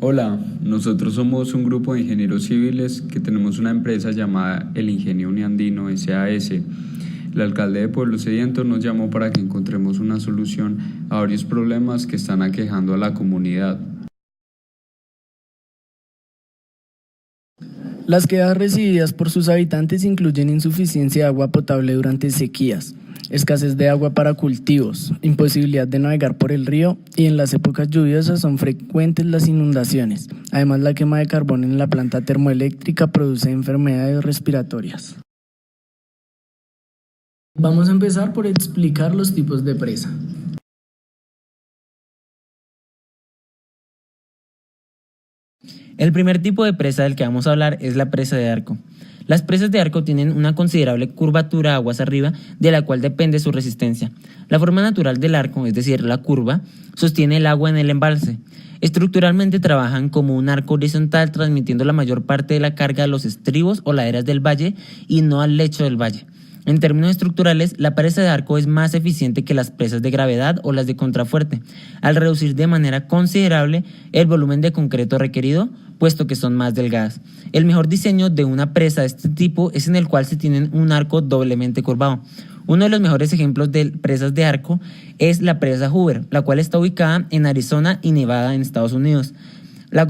Hola, nosotros somos un grupo de ingenieros civiles que tenemos una empresa llamada El Ingenio Uniandino SAS. El alcalde de Pueblo Sediento nos llamó para que encontremos una solución a varios problemas que están aquejando a la comunidad. Las quejas recibidas por sus habitantes incluyen insuficiencia de agua potable durante sequías, escasez de agua para cultivos, imposibilidad de navegar por el río y en las épocas lluviosas son frecuentes las inundaciones. Además, la quema de carbón en la planta termoeléctrica produce enfermedades respiratorias. Vamos a empezar por explicar los tipos de presa. El primer tipo de presa del que vamos a hablar es la presa de arco. Las presas de arco tienen una considerable curvatura aguas arriba, de la cual depende su resistencia. La forma natural del arco, es decir, la curva, sostiene el agua en el embalse. Estructuralmente trabajan como un arco horizontal, transmitiendo la mayor parte de la carga a los estribos o laderas del valle y no al lecho del valle. En términos estructurales, la presa de arco es más eficiente que las presas de gravedad o las de contrafuerte, al reducir de manera considerable el volumen de concreto requerido, puesto que son más delgadas. El mejor diseño de una presa de este tipo es en el cual se tiene un arco doblemente curvado. Uno de los mejores ejemplos de presas de arco es la presa Hoover, la cual está ubicada en Arizona y Nevada en Estados Unidos.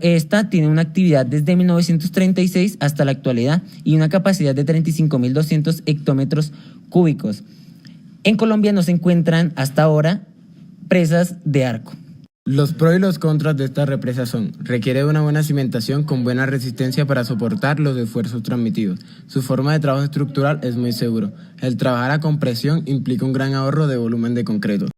Esta tiene una actividad desde 1936 hasta la actualidad y una capacidad de 35.200 hectómetros cúbicos. En Colombia no se encuentran hasta ahora presas de arco. Los pros y los contras de esta represa son: requiere de una buena cimentación con buena resistencia para soportar los esfuerzos transmitidos. Su forma de trabajo estructural es muy seguro. El trabajar a compresión implica un gran ahorro de volumen de concreto.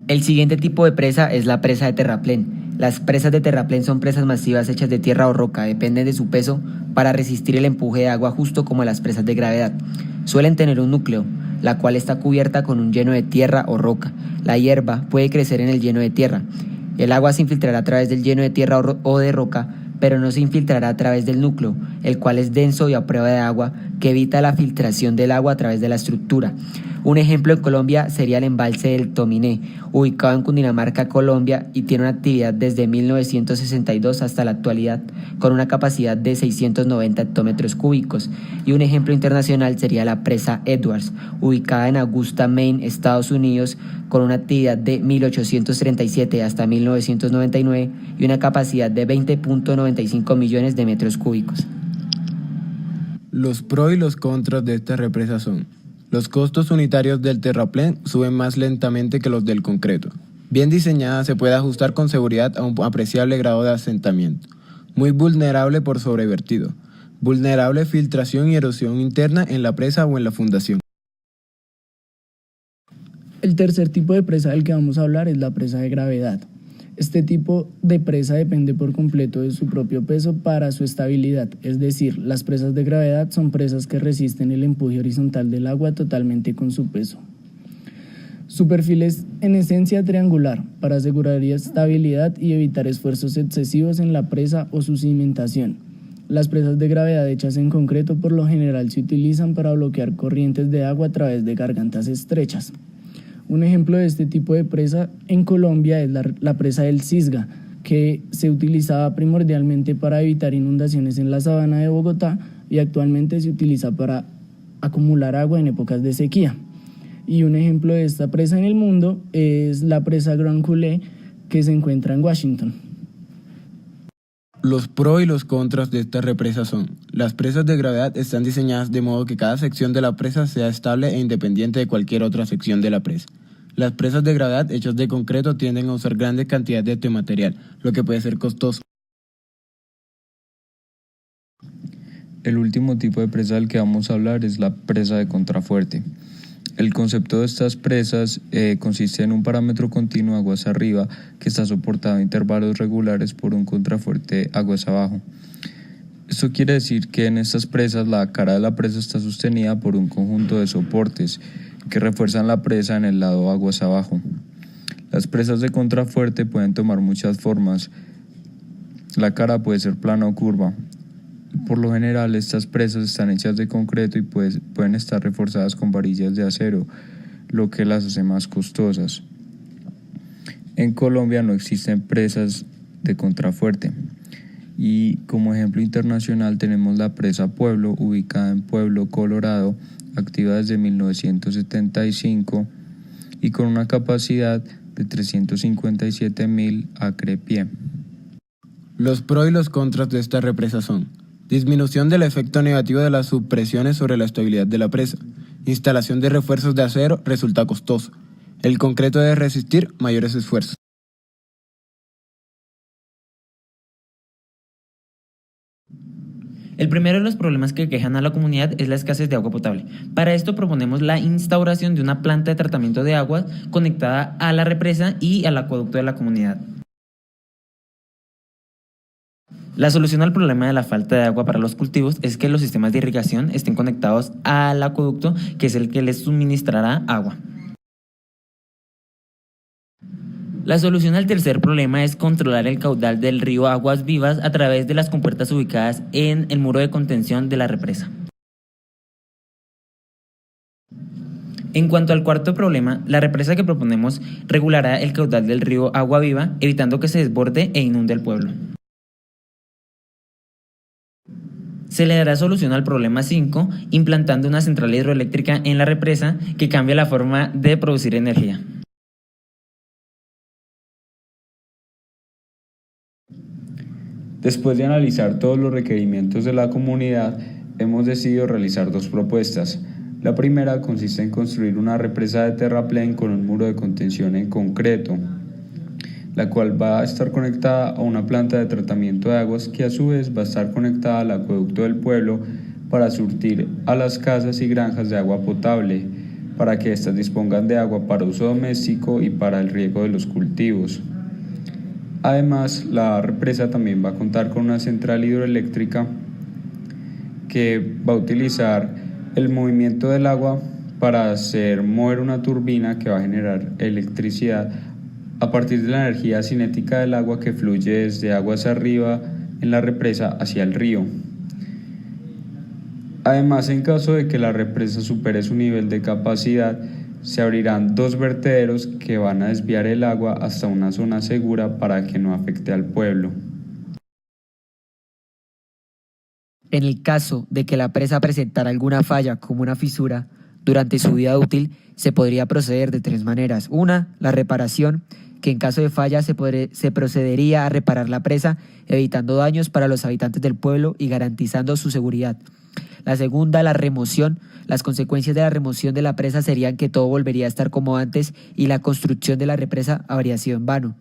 El siguiente tipo de presa es la presa de terraplén. Las presas de terraplén son presas masivas hechas de tierra o roca, dependen de su peso para resistir el empuje de agua justo como las presas de gravedad. Suelen tener un núcleo, la cual está cubierta con un lleno de tierra o roca. La hierba puede crecer en el lleno de tierra. El agua se infiltrará a través del lleno de tierra o de roca, pero no se infiltrará a través del núcleo, el cual es denso y a prueba de agua, que evita la filtración del agua a través de la estructura. Un ejemplo en Colombia sería el embalse del Tominé, ubicado en Cundinamarca, Colombia, y tiene una actividad desde 1962 hasta la actualidad, con una capacidad de 690 hectómetros cúbicos. Y un ejemplo internacional sería la presa Edwards, ubicada en Augusta, Maine, Estados Unidos, con una actividad de 1837 hasta 1999 y una capacidad de 20.95 millones de metros cúbicos. Los pros y los contras de esta represa son: los costos unitarios del terraplén suben más lentamente que los del concreto. Bien diseñada, se puede ajustar con seguridad a un apreciable grado de asentamiento. Muy vulnerable por sobrevertido. Vulnerable filtración y erosión interna en la presa o en la fundación. El tercer tipo de presa del que vamos a hablar es la presa de gravedad. Este tipo de presa depende por completo de su propio peso para su estabilidad, es decir, las presas de gravedad son presas que resisten el empuje horizontal del agua totalmente con su peso. Su perfil es en esencia triangular para asegurar estabilidad y evitar esfuerzos excesivos en la presa o su cimentación. Las presas de gravedad hechas en concreto por lo general se utilizan para bloquear corrientes de agua a través de gargantas estrechas. Un ejemplo de este tipo de presa en Colombia es la presa del Cisga, que se utilizaba primordialmente para evitar inundaciones en la sabana de Bogotá y actualmente se utiliza para acumular agua en épocas de sequía. Y un ejemplo de esta presa en el mundo es la presa Grand Coulee, que se encuentra en Washington. Los pros y los contras de esta represa son: las presas de gravedad están diseñadas de modo que cada sección de la presa sea estable e independiente de cualquier otra sección de la presa. Las presas de gravedad hechas de concreto tienden a usar grandes cantidades de material, lo que puede ser costoso. El último tipo de presa del que vamos a hablar es la presa de contrafuerte. El concepto de estas presas consiste en un parámetro continuo aguas arriba que está soportado a intervalos regulares por un contrafuerte aguas abajo. Esto quiere decir que en estas presas la cara de la presa está sostenida por un conjunto de soportes que refuerzan la presa en el lado aguas abajo. Las presas de contrafuerte pueden tomar muchas formas. La cara puede ser plana o curva. Por lo general, estas presas están hechas de concreto y pueden estar reforzadas con varillas de acero, lo que las hace más costosas. En Colombia no existen presas de contrafuerte. Y como ejemplo internacional tenemos la presa Pueblo, ubicada en Pueblo, Colorado, activa desde 1975 y con una capacidad de 357.000 acre-pie. Los pros y los contras de esta represa son: disminución del efecto negativo de las subpresiones sobre la estabilidad de la presa. Instalación de refuerzos de acero resulta costoso. El concreto debe resistir mayores esfuerzos. El primero de los problemas que quejan a la comunidad es la escasez de agua potable. Para esto proponemos la instauración de una planta de tratamiento de aguas conectada a la represa y al acueducto de la comunidad. La solución al problema de la falta de agua para los cultivos es que los sistemas de irrigación estén conectados al acueducto, que es el que les suministrará agua. La solución al tercer problema es controlar el caudal del río Aguas Vivas a través de las compuertas ubicadas en el muro de contención de la represa. En cuanto al cuarto problema, la represa que proponemos regulará el caudal del río Agua Viva, evitando que se desborde e inunde el pueblo. Se le dará solución al problema 5, implantando una central hidroeléctrica en la represa que cambia la forma de producir energía. Después de analizar todos los requerimientos de la comunidad, hemos decidido realizar dos propuestas. La primera consiste en construir una represa de terraplén con un muro de contención en concreto, la cual va a estar conectada a una planta de tratamiento de aguas que a su vez va a estar conectada al acueducto del pueblo para surtir a las casas y granjas de agua potable, para que éstas dispongan de agua para uso doméstico y para el riego de los cultivos. Además, la represa también va a contar con una central hidroeléctrica que va a utilizar el movimiento del agua para hacer mover una turbina que va a generar electricidad a partir de la energía cinética del agua que fluye desde aguas arriba en la represa hacia el río. Además, en caso de que la represa supere su nivel de capacidad, se abrirán dos vertederos que van a desviar el agua hasta una zona segura para que no afecte al pueblo. En el caso de que la presa presentara alguna falla como una fisura, durante su vida útil se podría proceder de tres maneras. Una, la reparación, que en caso de falla se procedería a reparar la presa, evitando daños para los habitantes del pueblo y garantizando su seguridad. La segunda, la remoción. Las consecuencias de la remoción de la presa serían que todo volvería a estar como antes y la construcción de la represa habría sido en vano.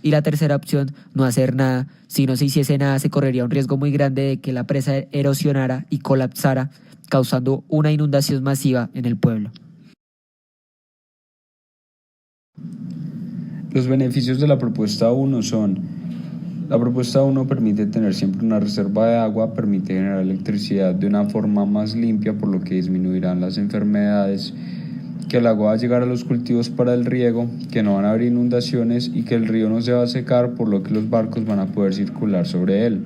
Y la tercera opción, no hacer nada. Si no se hiciese nada, se correría un riesgo muy grande de que la presa erosionara y colapsara, causando una inundación masiva en el pueblo. Los beneficios de la propuesta 1 son: la propuesta 1 permite tener siempre una reserva de agua, permite generar electricidad de una forma más limpia, por lo que disminuirán las enfermedades, que el agua va a llegar a los cultivos para el riego, que no van a haber inundaciones y que el río no se va a secar, por lo que los barcos van a poder circular sobre él.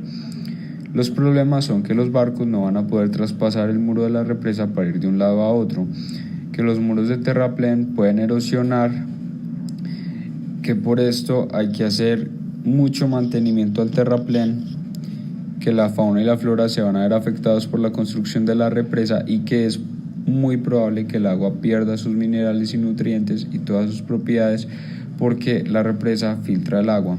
Los problemas son que los barcos no van a poder traspasar el muro de la represa para ir de un lado a otro, que los muros de terraplén pueden erosionar, que por esto hay que hacer mucho mantenimiento al terraplén, que la fauna y la flora se van a ver afectados por la construcción de la represa y que es muy probable que el agua pierda sus minerales y nutrientes y todas sus propiedades porque la represa filtra el agua.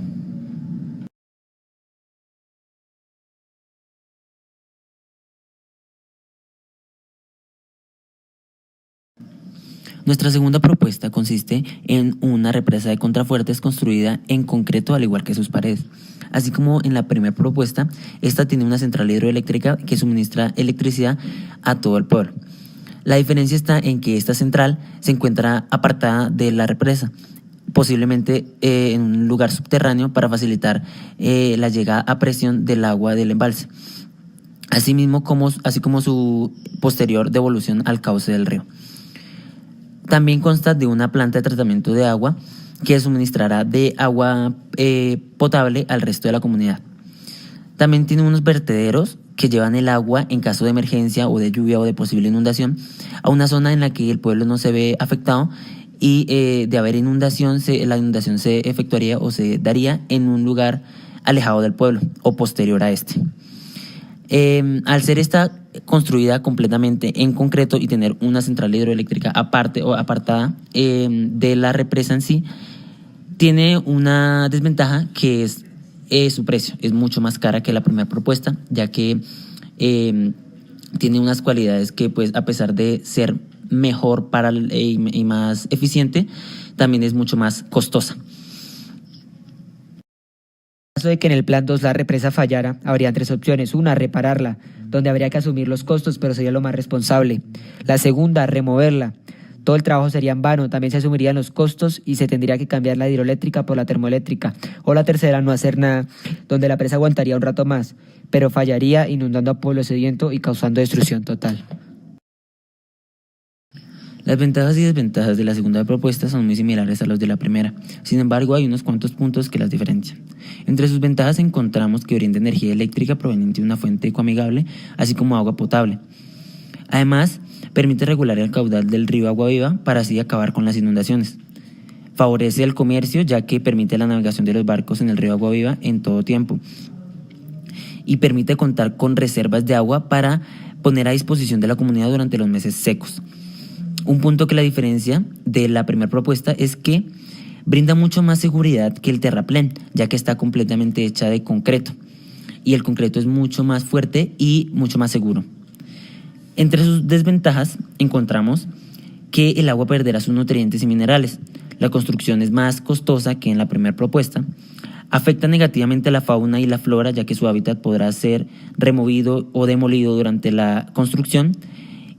Nuestra segunda propuesta consiste en una represa de contrafuertes construida en concreto al igual que sus paredes. Así como en la primera propuesta, esta tiene una central hidroeléctrica que suministra electricidad a todo el pueblo. La diferencia está en que esta central se encuentra apartada de la represa, posiblemente en un lugar subterráneo para facilitar la llegada a presión del agua del embalse, así como su posterior devolución al cauce del río. También consta de una planta de tratamiento de agua que suministrará de agua potable al resto de la comunidad. También tiene unos vertederos que llevan el agua en caso de emergencia o de lluvia o de posible inundación a una zona en la que el pueblo no se ve afectado y de haber inundación, la inundación se efectuaría o se daría en un lugar alejado del pueblo o posterior a este. Al ser esta construida completamente en concreto y tener una central hidroeléctrica aparte o apartada de la represa en sí, tiene una desventaja que es su precio. Es mucho más cara que la primera propuesta, ya que tiene unas cualidades que, pues, a pesar de ser mejor y más eficiente, también es mucho más costosa. En caso de que en el plan 2 la represa fallara, habría tres opciones. Una, repararla, donde habría que asumir los costos, pero sería lo más responsable. La segunda, removerla. Todo el trabajo sería en vano, también se asumirían los costos y se tendría que cambiar la hidroeléctrica por la termoeléctrica. O la tercera, no hacer nada, donde la presa aguantaría un rato más, pero fallaría inundando a pueblo sediento y causando destrucción total. Las ventajas y desventajas de la segunda propuesta son muy similares a los de la primera. Sin embargo, hay unos cuantos puntos que las diferencian. Entre sus ventajas encontramos que brinda energía eléctrica proveniente de una fuente ecoamigable, así como agua potable. Además, permite regular el caudal del río Agua Viva para así acabar con las inundaciones. Favorece el comercio, ya que permite la navegación de los barcos en el río Agua Viva en todo tiempo. Y permite contar con reservas de agua para poner a disposición de la comunidad durante los meses secos. Un punto que la diferencia de la primera propuesta es que brinda mucho más seguridad que el terraplén, ya que está completamente hecha de concreto. Y el concreto es mucho más fuerte y mucho más seguro. Entre sus desventajas encontramos que el agua perderá sus nutrientes y minerales. La construcción es más costosa que en la primera propuesta. Afecta negativamente a la fauna y la flora, ya que su hábitat podrá ser removido o demolido durante la construcción,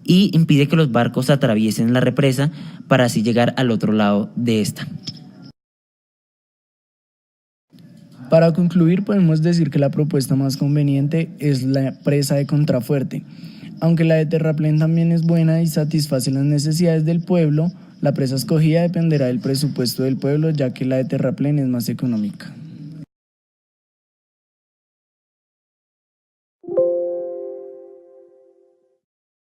y impide que los barcos atraviesen la represa para así llegar al otro lado de esta. Para concluir, podemos decir que la propuesta más conveniente es la presa de contrafuerte. Aunque la de terraplén también es buena y satisface las necesidades del pueblo, la presa escogida dependerá del presupuesto del pueblo, ya que la de terraplén es más económica.